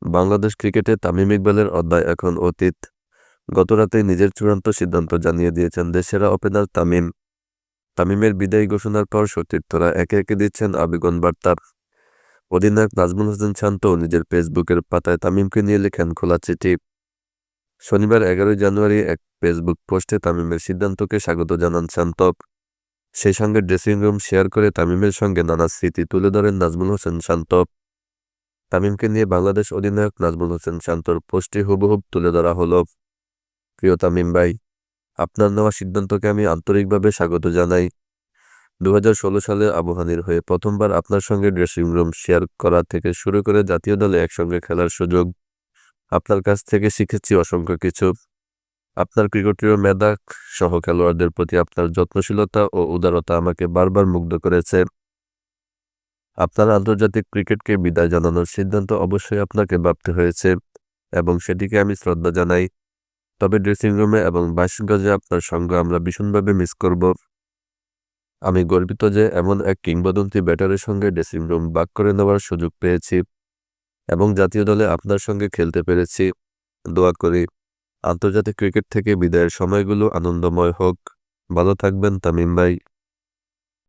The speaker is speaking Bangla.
বাংলাদেশ ক্রিকেটে তামিম ইকবালের অধ্যায় এখন অতীত। গতরাতেই নিজের চূড়ান্ত সিদ্ধান্ত জানিয়ে দিয়েছেন দেশসেরা ওপেনার তামিম। তামিমের বিদায়ী ঘোষণার পর সতীর্থরা একে একে দিচ্ছেন আবেগন বার্তা। অধিনায়ক নাজমুল হোসেন শান্তও নিজের ফেসবুকের পাতায় তামিমকে নিয়ে লেখেন খোলা চিঠি। শনিবার 11 জানুয়ারি এক ফেসবুক পোস্টে তামিমের সিদ্ধান্তকে স্বাগত জানান শান্ত। সেই সঙ্গে ড্রেসিং রুম শেয়ার করে তামিমের সঙ্গে নানা স্মৃতি তুলে ধরেন নাজমুল হোসেন শান্ত। তামিমকে নিয়ে বাংলাদেশ অধিনায়ক নাজমুল হোসেন শান্তর পোস্টটি হুবহুব তুলে ধরা হলো। প্রিয় তামিম ভাই, আপনার নেওয়া সিদ্ধান্তকে আমি আন্তরিকভাবে স্বাগত জানাই। 2016 সালে আবাহনীর হয়ে প্রথমবার আপনার সঙ্গে ড্রেসিং রুম শেয়ার করা থেকে শুরু করে জাতীয় দলে একসঙ্গে খেলার সুযোগ, আপনার কাছ থেকে শিখেছি অসংখ্য কিছু। আপনার ক্রিকেটীয় মেধা সহ খেলোয়াড়দের প্রতি আপনার যত্নশীলতা ও উদারতা আমাকে বারবার মুগ্ধ করেছে। আপনার আন্তর্জাতিক ক্রিকেটকে বিদায় জানানোর সিদ্ধান্ত অবশ্যই আপনাকে ভাবতে হয়েছে এবং সেটিকে আমি শ্রদ্ধা জানাই। তবে ড্রেসিং রুমে এবং 22 গজে আপনার সঙ্গ আমরা ভীষণভাবে মিস করব। আমি গর্বিত যে এমন এক কিংবদন্তি ব্যাটারের সঙ্গে ড্রেসিং রুম ভাগ করে নেওয়ার সুযোগ পেয়েছি এবং জাতীয় দলে আপনার সঙ্গে খেলতে পেরেছি। দোয়া করি আন্তর্জাতিক ক্রিকেট থেকে বিদায়ের সময়গুলো আনন্দময় হোক। ভালো থাকবেন তামিম ভাই।